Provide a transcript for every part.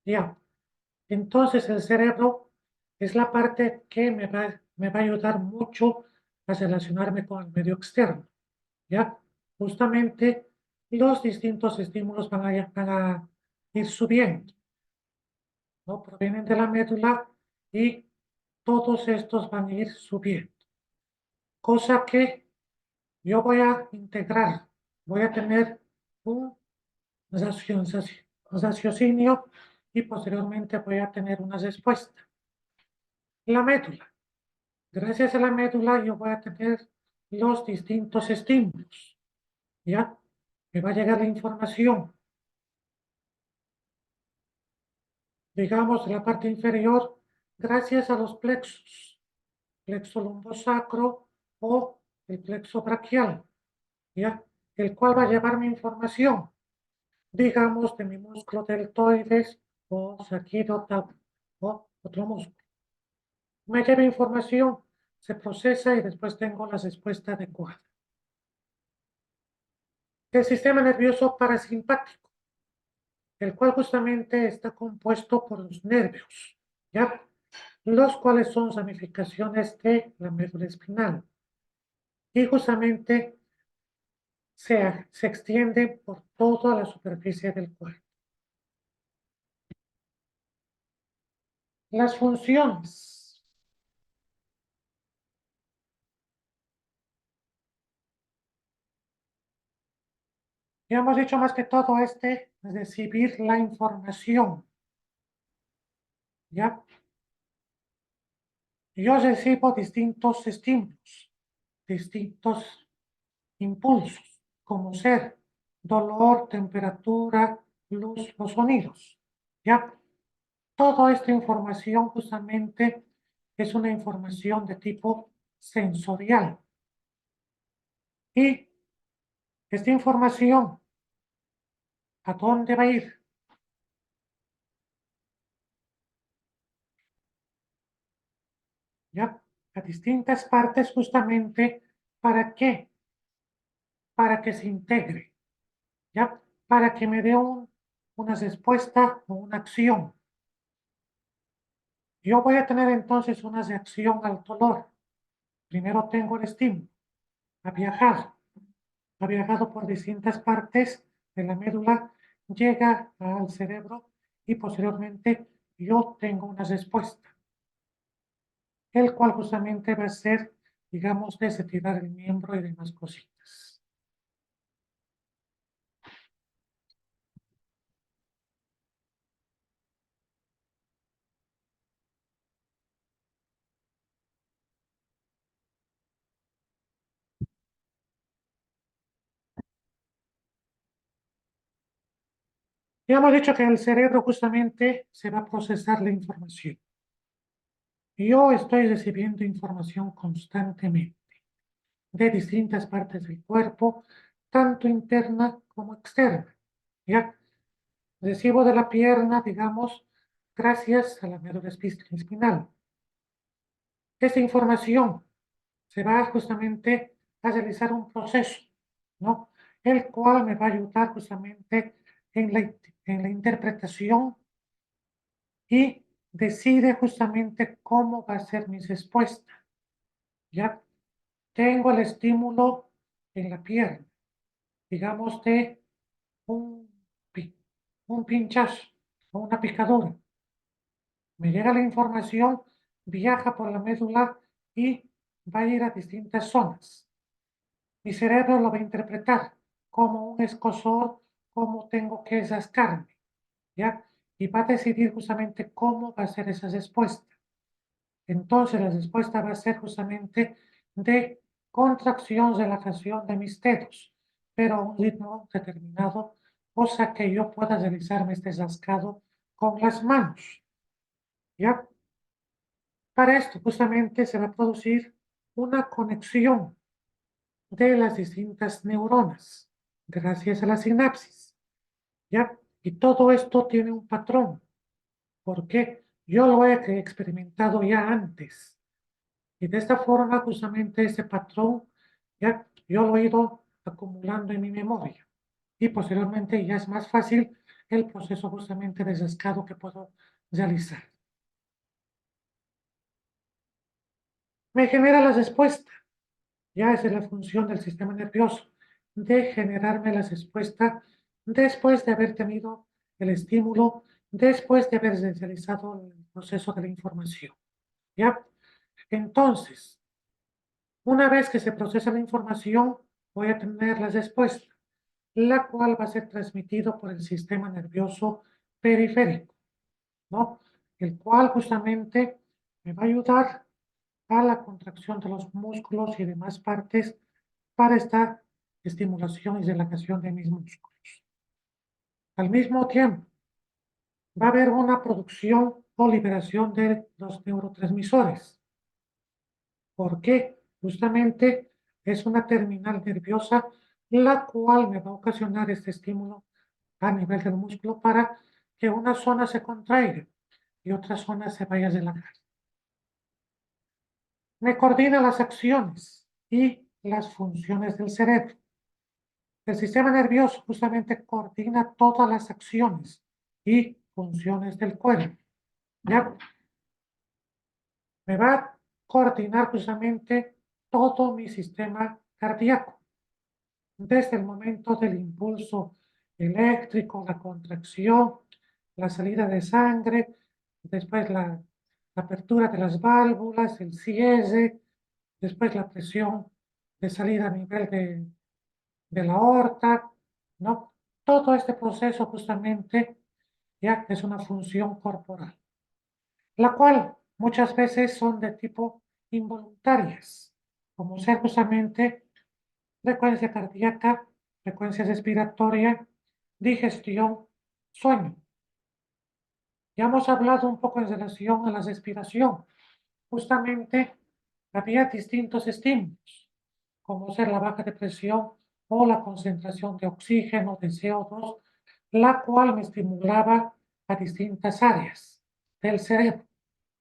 Ya. Entonces el cerebro es la parte que me va a ayudar mucho a relacionarme con el medio externo. ¿Ya? Justamente los distintos estímulos van a ir subiendo, ¿no? Provienen de la médula y todos estos van a ir subiendo. Cosa que yo voy a integrar, voy a tener un raciocinio y posteriormente voy a tener una respuesta. La médula. Gracias a la médula yo voy a tener los distintos estímulos. ¿Ya? Me va a llegar la información, digamos, de la parte inferior, gracias a los plexos, plexo lumbosacro o el plexo braquial, ¿ya? El cual va a llevar mi información, digamos, de mi músculo deltoides o saquidotal o otro músculo. Me lleva información, se procesa y después tengo la respuesta adecuada. El sistema nervioso parasimpático, el cual justamente está compuesto por los nervios, ¿ya? Los cuales son ramificaciones de la médula espinal y justamente se extienden por toda la superficie del cuerpo. Las funciones. Ya hemos dicho más que todo recibir la información, ¿ya? Yo recibo distintos estímulos, distintos impulsos, como ser dolor, temperatura, luz, los sonidos, ¿ya? Toda esta información justamente es una información de tipo sensorial. Y esta información, ¿a dónde va a ir? ¿Ya? A distintas partes justamente, ¿para qué? Para que se integre, ¿ya? Para que me dé una respuesta o una acción. Yo voy a tener entonces una reacción al dolor. Primero tengo el estímulo, ha viajado. Ha viajado por distintas partes de la médula, llega al cerebro y posteriormente yo tengo una respuesta, el cual justamente va a ser, digamos, desetirar el miembro y demás cositas. Ya hemos dicho que en el cerebro justamente se va a procesar la información. Yo estoy recibiendo información constantemente de distintas partes del cuerpo, tanto interna como externa. ¿Ya? Recibo de la pierna, digamos, gracias a la médula espinal. Esta información se va justamente a realizar un proceso, ¿no? El cual me va a ayudar justamente en la interpretación y decide justamente cómo va a ser mi respuesta. Ya tengo el estímulo en la pierna, digamos de un, un pinchazo o una picadura. Me llega la información, viaja por la médula y va a ir a distintas zonas. Mi cerebro lo va a interpretar como un escozor, cómo tengo que rascarme, ¿ya? Y va a decidir justamente cómo va a ser esa respuesta. Entonces la respuesta va a ser justamente de contracción, relajación de mis dedos, pero a un ritmo determinado, cosa que yo pueda realizarme este rascado con las manos, ¿ya? Para esto justamente se va a producir una conexión de las distintas neuronas gracias a la sinapsis, ¿ya? Y todo esto tiene un patrón, porque yo lo he experimentado ya antes. Y de esta forma justamente ese patrón, ya yo lo he ido acumulando en mi memoria. Y posteriormente ya es más fácil el proceso justamente de rascado que puedo realizar. Me genera la respuesta. Ya esa es la función del sistema nervioso, de generarme la respuesta después de haber tenido el estímulo, después de haber realizado el proceso de la información. ¿Ya? Entonces, una vez que se procesa la información, voy a tener la respuesta, la cual va a ser transmitido por el sistema nervioso periférico, ¿no? El cual justamente me va a ayudar a la contracción de los músculos y demás partes para esta estimulación y relajación de mis músculos. Al mismo tiempo, va a haber una producción o liberación de los neurotransmisores. ¿Por qué? Justamente es una terminal nerviosa la cual me va a ocasionar este estímulo a nivel del músculo para que una zona se contraiga y otra zona se vaya a relajar. Me coordina las acciones y las funciones del cerebro. El sistema nervioso justamente coordina todas las acciones y funciones del cuerpo. ¿Ya? Me va a coordinar justamente todo mi sistema cardíaco, desde el momento del impulso eléctrico, la contracción, la salida de sangre, después la apertura de las válvulas, el cierre, después la presión de salida a nivel de la aorta, ¿no? Todo este proceso justamente ya es una función corporal, la cual muchas veces son de tipo involuntarias, como ser justamente frecuencia cardíaca, frecuencia respiratoria, digestión, sueño. Ya hemos hablado un poco en relación a la respiración. Justamente había distintos estímulos, como ser la baja de presión o la concentración de oxígeno, de CO2, la cual me estimulaba a distintas áreas del cerebro,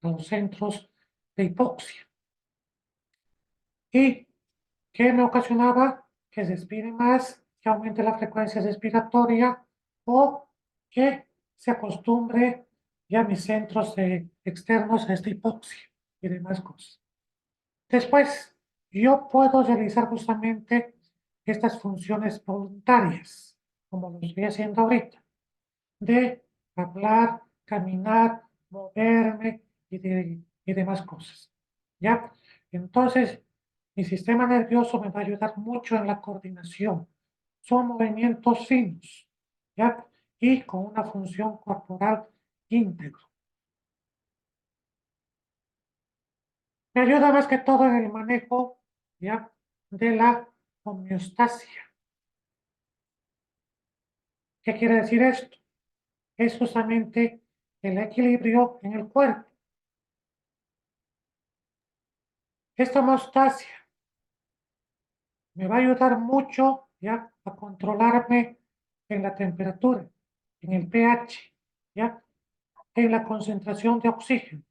a los centros de hipoxia. ¿Y qué me ocasionaba? Que respire más, que aumente la frecuencia respiratoria o que se acostumbre ya mis centros externos a esta hipoxia y demás cosas. Después, yo puedo realizar justamente estas funciones voluntarias, como lo estoy haciendo ahorita, de hablar, caminar, moverme y demás cosas. ¿Ya? Entonces, mi sistema nervioso me va a ayudar mucho en la coordinación. Son movimientos finos, ¿ya? Y con una función corporal íntegro. Me ayuda más que todo en el manejo, ¿ya? De la homeostasia. ¿Qué quiere decir esto? Es justamente el equilibrio en el cuerpo. Esta homeostasia me va a ayudar mucho ya a controlarme en la temperatura, en el pH, ya en la concentración de oxígeno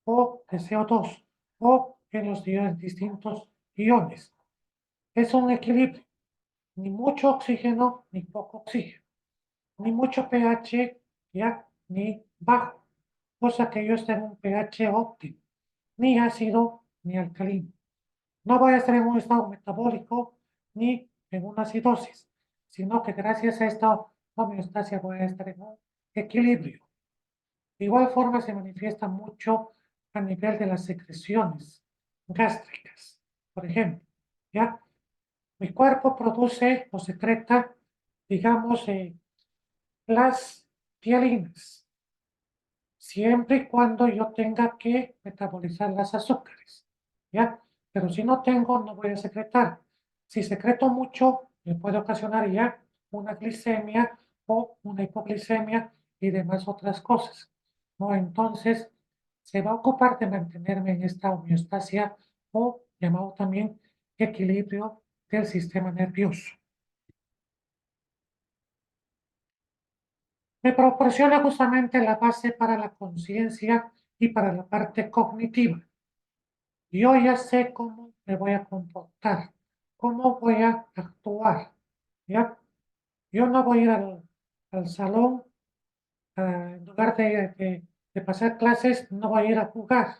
o de CO2 o en los distintos iones. Es un equilibrio, ni mucho oxígeno ni poco oxígeno, ni mucho pH ya ni bajo, cosa que yo esté en un pH óptimo, ni ácido ni alcalino. No voy a estar en un estado metabólico ni en una acidosis, sino que gracias a esta homeostasia voy a estar en un equilibrio. De igual forma se manifiesta mucho a nivel de las secreciones gástricas. Por ejemplo, ¿ya? Mi cuerpo produce o secreta, digamos, las pialinas, siempre y cuando yo tenga que metabolizar las azúcares, ¿ya? Pero si no tengo, no voy a secretar. Si secreto mucho, me puede ocasionar ya una glicemia o una hipoglicemia y demás otras cosas, ¿no? Entonces, se va a ocupar de mantenerme en esta homeostasia o llamado también equilibrio del sistema nervioso. Me proporciona justamente la base para la conciencia y para la parte cognitiva. Yo ya sé cómo me voy a comportar, cómo voy a actuar, ¿ya? Yo no voy a ir al salón, en lugar de pasar clases, no voy a ir a jugar,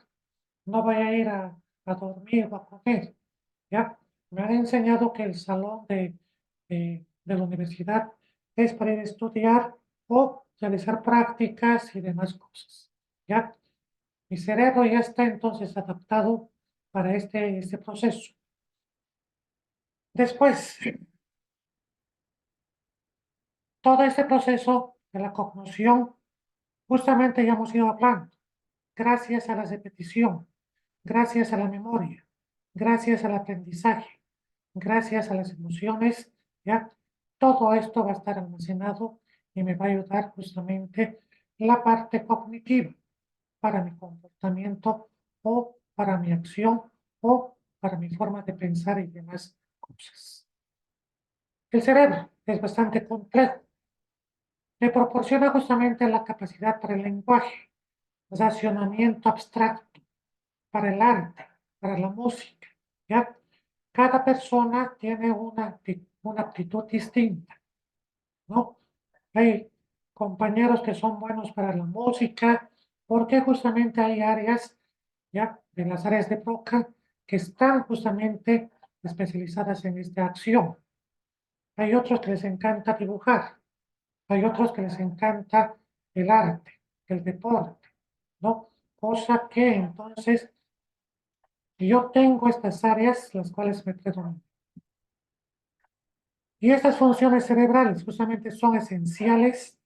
no voy a ir a dormir o a comer, ¿ya? Me han enseñado que el salón de la universidad es para ir a estudiar o realizar prácticas y demás cosas, ¿ya? Mi cerebro ya está entonces adaptado para este proceso. Después, todo este proceso de la cognición, justamente ya hemos ido hablando, gracias a la repetición, gracias a la memoria, gracias al aprendizaje, gracias a las emociones, ¿ya? Todo esto va a estar almacenado y me va a ayudar justamente la parte cognitiva para mi comportamiento o para mi acción o para mi forma de pensar y demás cosas. El cerebro es bastante complejo. Me proporciona justamente la capacidad para el lenguaje, racionamiento abstracto, para el arte, para la música, ¿ya? Cada persona tiene una aptitud distinta, ¿no? Hay compañeros que son buenos para la música, porque justamente hay áreas, ya, de las áreas de Broca que están justamente especializadas en esta acción. Hay otros que les encanta dibujar, hay otros que les encanta el arte, el deporte, ¿no? Cosa que entonces yo tengo estas áreas las cuales me predominan. Y estas funciones cerebrales justamente son esenciales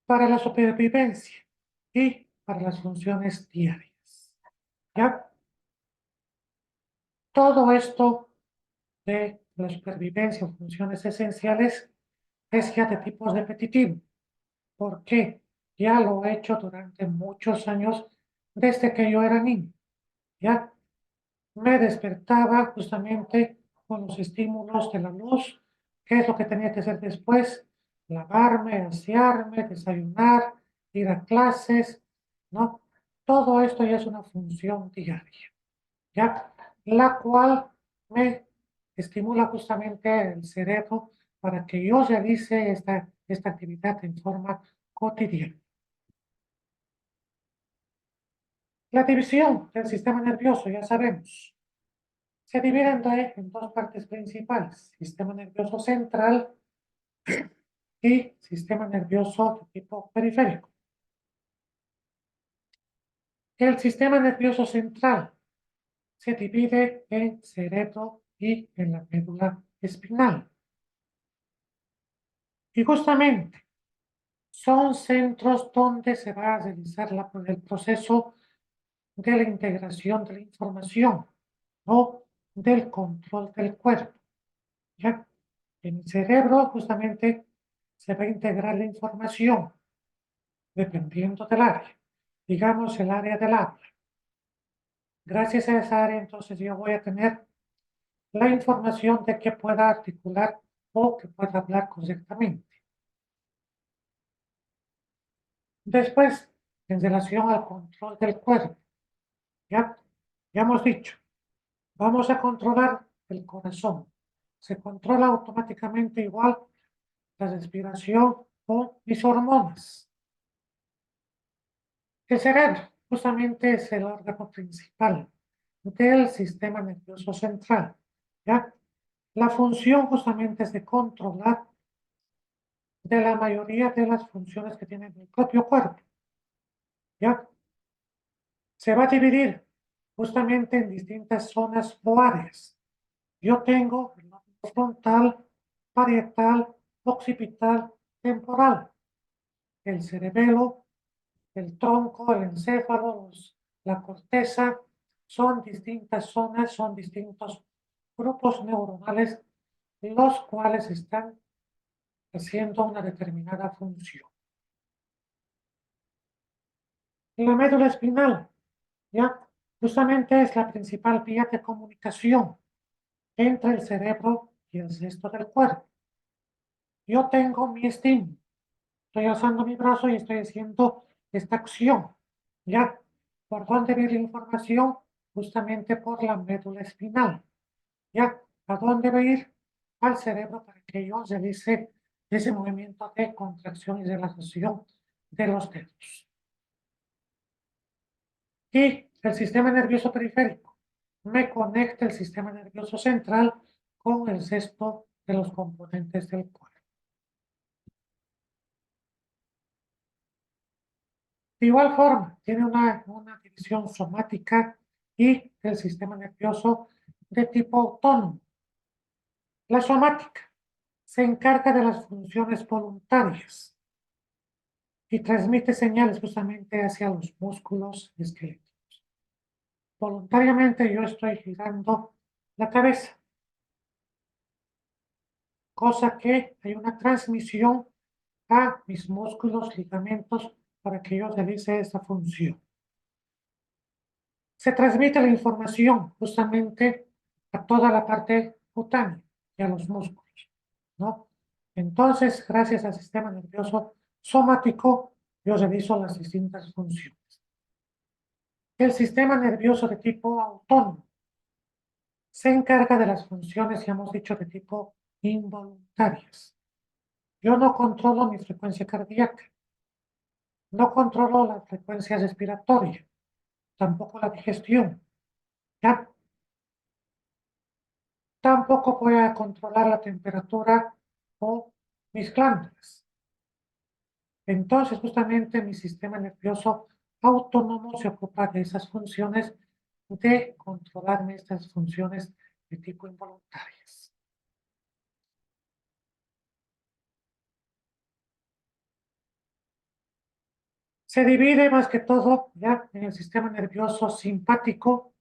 para la supervivencia y para las funciones diarias. ¿Ya? Todo esto de la supervivencia o funciones esenciales es ya de tipo repetitivo. ¿Por qué? Ya lo he hecho durante muchos años desde que yo era niño. ¿Ya? Me despertaba justamente con los estímulos de la luz. ¿Qué es lo que tenía que hacer después? Lavarme, asearme, desayunar, ir a clases, ¿no? Todo esto ya es una función diaria, ¿ya? La cual me estimula justamente el cerebro para que yo realice esta actividad en forma cotidiana. La división del sistema nervioso, ya sabemos. Se dividen en dos partes principales, sistema nervioso central y sistema nervioso de tipo periférico. El sistema nervioso central se divide en cerebro y en la médula espinal. Y justamente son centros donde se va a realizar el proceso de la integración de la información o del control del cuerpo. ¿Ya? En el cerebro justamente se va a integrar la información dependiendo del área. Digamos el área del habla. Gracias a esa área entonces yo voy a tener la información de que pueda articular o que pueda hablar correctamente. Después, en relación al control del cuerpo, ya, ya hemos dicho, vamos a controlar el corazón. Se controla automáticamente igual la respiración o mis hormonas. El cerebro justamente es el órgano principal del sistema nervioso central, ¿ya? La función justamente es de controlar de la mayoría de las funciones que tiene el propio cuerpo, ¿ya? Se va a dividir justamente en distintas zonas o áreas. Yo tengo el lóbulo frontal, parietal, occipital, temporal, el cerebelo, el tronco, el encéfalo, la corteza, son distintas zonas, son distintos grupos neuronales, los cuales están haciendo una determinada función. La médula espinal, ¿ya? Justamente es la principal vía de comunicación entre el cerebro y el resto del cuerpo. Yo tengo mi estímulo, estoy alzando mi brazo y estoy haciendo esta acción, ¿ya? ¿Por dónde viene la información? Justamente por la médula espinal, ¿ya? ¿A dónde va a ir? Al cerebro para que yo realice ese movimiento de contracción y relajación de los dedos. Y el sistema nervioso periférico me conecta el sistema nervioso central con el resto de los componentes del cuerpo. De igual forma, tiene una división somática y el sistema nervioso de tipo autónomo. La somática se encarga de las funciones voluntarias y transmite señales justamente hacia los músculos y esqueletos. Voluntariamente yo estoy girando la cabeza, cosa que hay una transmisión a mis músculos, ligamentos, para que yo realice esa función. Se transmite la información justamente a toda la parte cutánea y a los músculos, ¿no? Entonces, gracias al sistema nervioso somático, yo realizo las distintas funciones. El sistema nervioso de tipo autónomo se encarga de las funciones, ya hemos dicho, de tipo involuntarias. Yo no controlo mi frecuencia cardíaca, no controlo la frecuencia respiratoria, tampoco la digestión, ¿ya? Tampoco voy a controlar la temperatura o mis glándulas. Entonces, justamente mi sistema nervioso autónomo se ocupa de esas funciones, de controlarme estas funciones de tipo involuntarias. Se divide más que todo ya en el sistema nervioso simpático,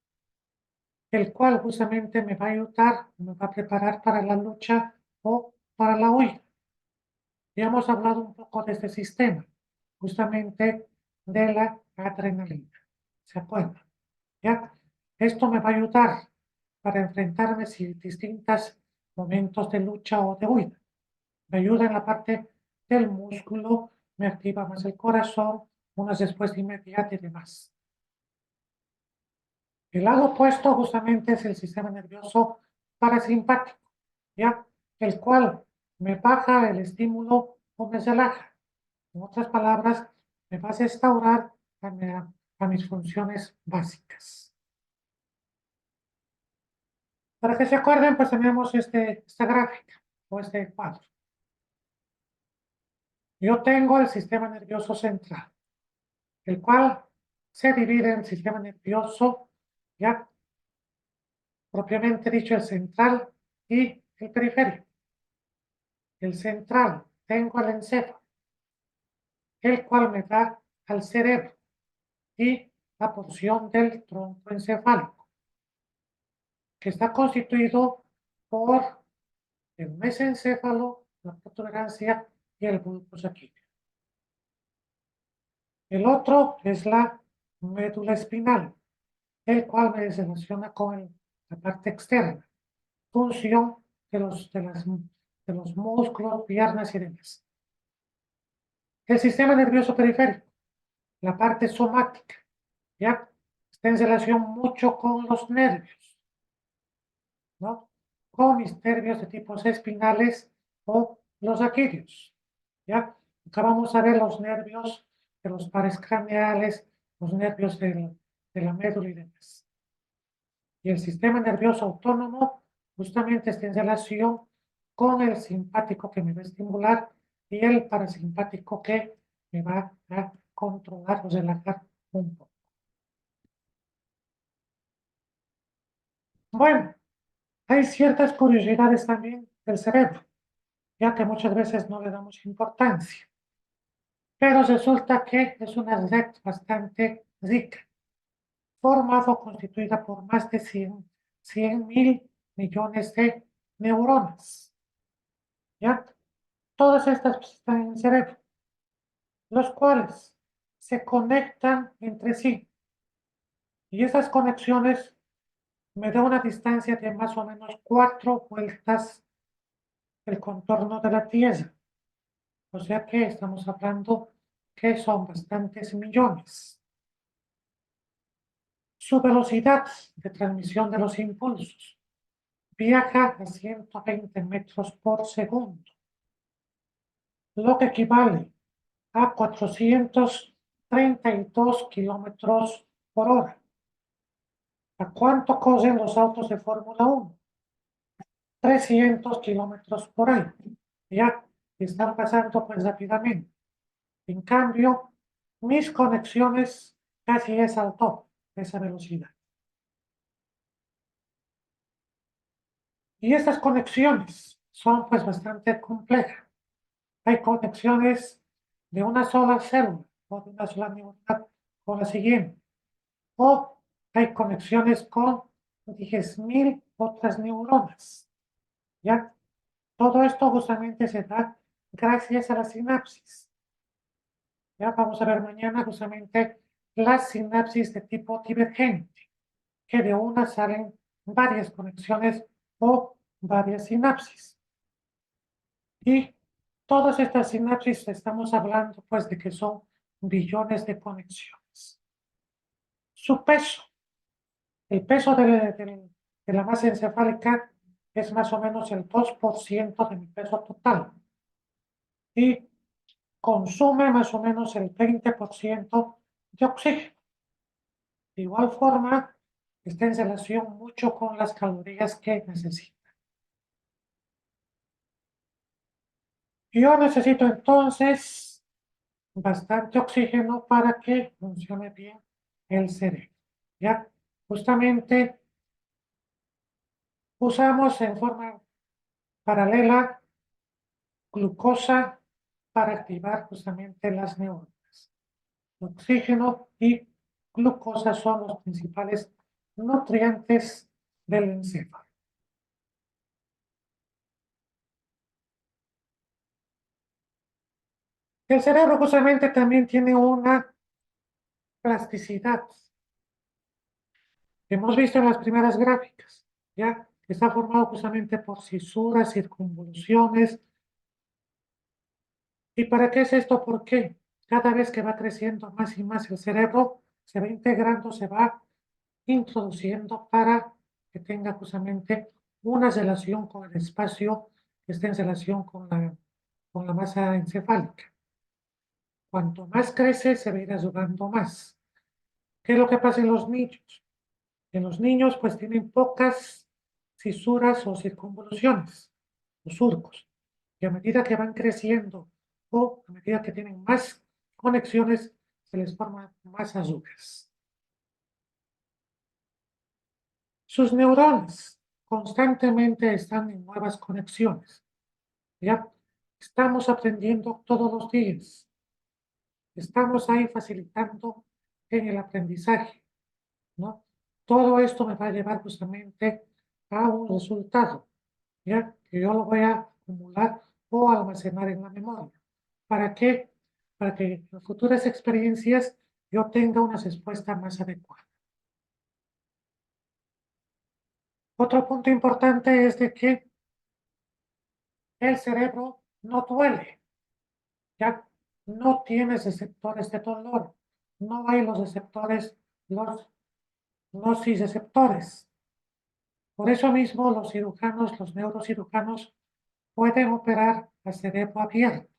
el cual justamente me va a ayudar, me va a preparar para la lucha o para la huida. Ya hemos hablado un poco de este sistema, justamente de la adrenalina. ¿Se acuerdan? ¿Ya? Esto me va a ayudar para enfrentarme a distintos momentos de lucha o de huida. Me ayuda en la parte del músculo, me activa más el corazón, una respuesta inmediata y demás. El lado opuesto justamente es el sistema nervioso parasimpático, ¿ya? El cual me baja el estímulo o me relaja. En otras palabras, me va a restaurar a mis funciones básicas. Para que se acuerden, pues tenemos esta gráfica o este cuadro. Yo tengo el sistema nervioso central, el cual se divide en sistema nervioso, ya propiamente dicho, el central y el periférico. El central, tengo el encéfalo, el cual me da al cerebro y la porción del tronco encefálico, que está constituido por el mesencéfalo, la protuberancia y el bulbo sanguíneo. El otro es la médula espinal, el cual me relaciona con la parte externa, función de los músculos, piernas y demás. El sistema nervioso periférico, la parte somática, ¿ya? Está en relación mucho con los nervios, ¿no? Con mis nervios de tipos espinales o los aquilios, ¿ya? Acá vamos a ver los nervios de los pares craneales, los nervios de la médula y demás. Y el sistema nervioso autónomo justamente está en relación con el simpático que me va a estimular y el parasimpático que me va a controlar o relajar un poco. Bueno, hay ciertas curiosidades también del cerebro, ya que muchas veces no le damos importancia, pero resulta que es una red bastante rica, formada o constituida por más de 100.000 millones de neuronas, ¿ya? Todas estas están en el cerebro, los cuales se conectan entre sí, y esas conexiones me dan una distancia de más o menos 4 vueltas el contorno de la Tierra. O sea que estamos hablando que son bastantes millones. Su velocidad de transmisión de los impulsos viaja a 120 metros por segundo. lo que equivale a 432 kilómetros por hora. ¿A cuánto corren los autos de Fórmula 1? 300 kilómetros por año. Ya están pasando pues rápidamente. En cambio, mis conexiones casi es al top de esa velocidad. Y estas conexiones son pues bastante complejas. Hay conexiones de una sola célula o de una sola neurona con la siguiente. O hay conexiones con 10.000 otras neuronas. ¿Ya? Todo esto justamente se da gracias a la sinapsis. Ya vamos a ver mañana justamente las sinapsis de tipo divergente, que de una salen varias conexiones o varias sinapsis. Y todas estas sinapsis estamos hablando pues de que son billones de conexiones. Su peso, el peso de la masa encefálica es más o menos el 2% de mi peso total y consume más o menos el 20% de oxígeno. De igual forma, está en relación mucho con las calorías que necesita. Yo necesito entonces bastante oxígeno para que funcione bien el cerebro. ¿Ya? Justamente usamos en forma paralela glucosa para activar justamente las neuronas. Oxígeno y glucosa son los principales nutrientes del encéfalo. El cerebro justamente también tiene una plasticidad. Hemos visto en las primeras gráficas, ¿ya? Está formado justamente por cisuras, circunvoluciones. ¿Y para qué es esto? Porque cada vez que va creciendo más y más el cerebro, se va integrando, se va introduciendo para que tenga justamente una relación con el espacio que esté en relación con la masa encefálica. Cuanto más crece, se va a ir ayudando más. ¿Qué es lo que pasa en los niños? En los niños, pues tienen pocas fisuras o circunvoluciones, o surcos. Y a medida que van creciendo o a medida que tienen más conexiones, se les forman más agujas. Sus neuronas constantemente están en nuevas conexiones. ¿Ya? Estamos aprendiendo todos los días. Estamos ahí facilitando en el aprendizaje, ¿no? Todo esto me va a llevar justamente a un resultado, ¿ya? Que yo lo voy a acumular o almacenar en la memoria. ¿Para qué? Para que en futuras experiencias yo tenga una respuesta más adecuada. Otro punto importante es de que el cerebro no duele, ya no tiene receptores de dolor, no hay los receptores, los nociceptores. Por eso mismo los cirujanos, los neurocirujanos pueden operar a cerebro abierto,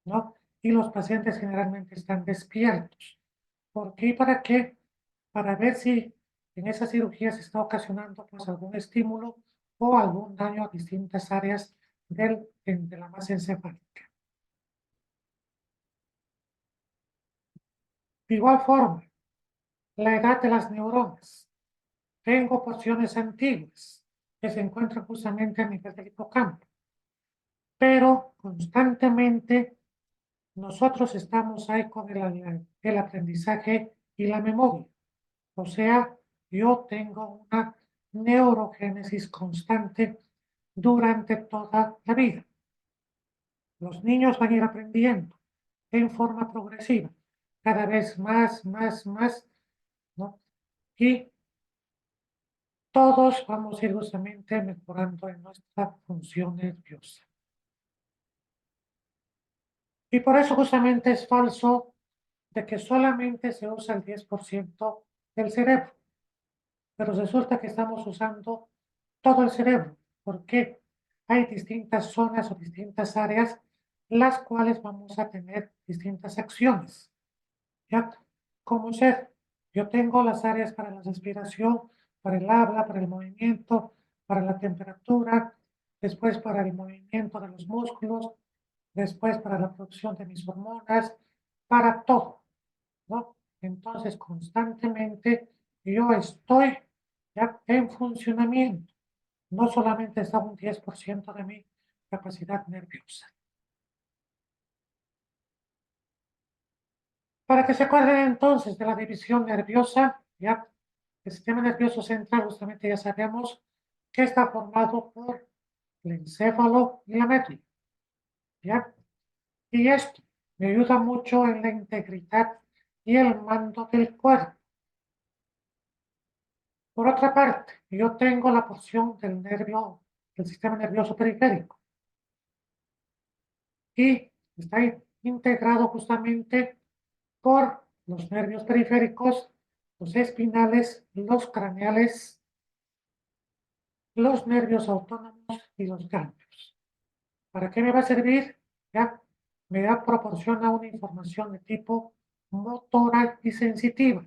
¿no? Y los pacientes generalmente están despiertos. ¿Por qué y para qué? Para ver si en esa cirugía se está ocasionando pues algún estímulo o algún daño a distintas áreas de la masa encefálica. De igual forma, la edad de las neuronas. Tengo porciones antiguas que se encuentran justamente a nivel del hipocampo, pero constantemente nosotros estamos ahí con el aprendizaje y la memoria. O sea, yo tengo una neurogénesis constante durante toda la vida. Los niños van a ir aprendiendo en forma progresiva, cada vez más, ¿no? Y todos vamos a ir justamente mejorando en nuestra función nerviosa. Y por eso justamente es falso de que solamente se usa el 10% del cerebro, pero resulta que estamos usando todo el cerebro. ¿Por qué? Hay distintas zonas o distintas áreas las cuales vamos a tener distintas acciones. ¿Ya? Como ser, yo tengo las áreas para la respiración, para el habla, para el movimiento, para la temperatura, después para el movimiento de los músculos, después para la producción de mis hormonas, para todo, ¿no? Entonces, constantemente yo estoy ya en funcionamiento. No solamente está un 10% de mi capacidad nerviosa. Para que se acuerden entonces de la división nerviosa, ya el sistema nervioso central, justamente ya sabemos que está formado por el encéfalo y la médula, ¿ya? Y esto me ayuda mucho en la integridad y el mando del cuerpo. Por otra parte, yo tengo la porción del nervio, del sistema nervioso periférico, y está integrado justamente por los nervios periféricos, los espinales, los craneales, los nervios autónomos y los ganglios. ¿Para qué me va a servir? Ya me proporciona una información de tipo motora y sensitiva,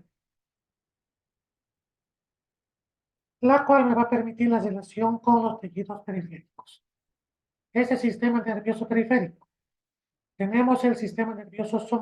la cual me va a permitir la relación con los tejidos periféricos. Ese sistema nervioso periférico. Tenemos el sistema nervioso somático.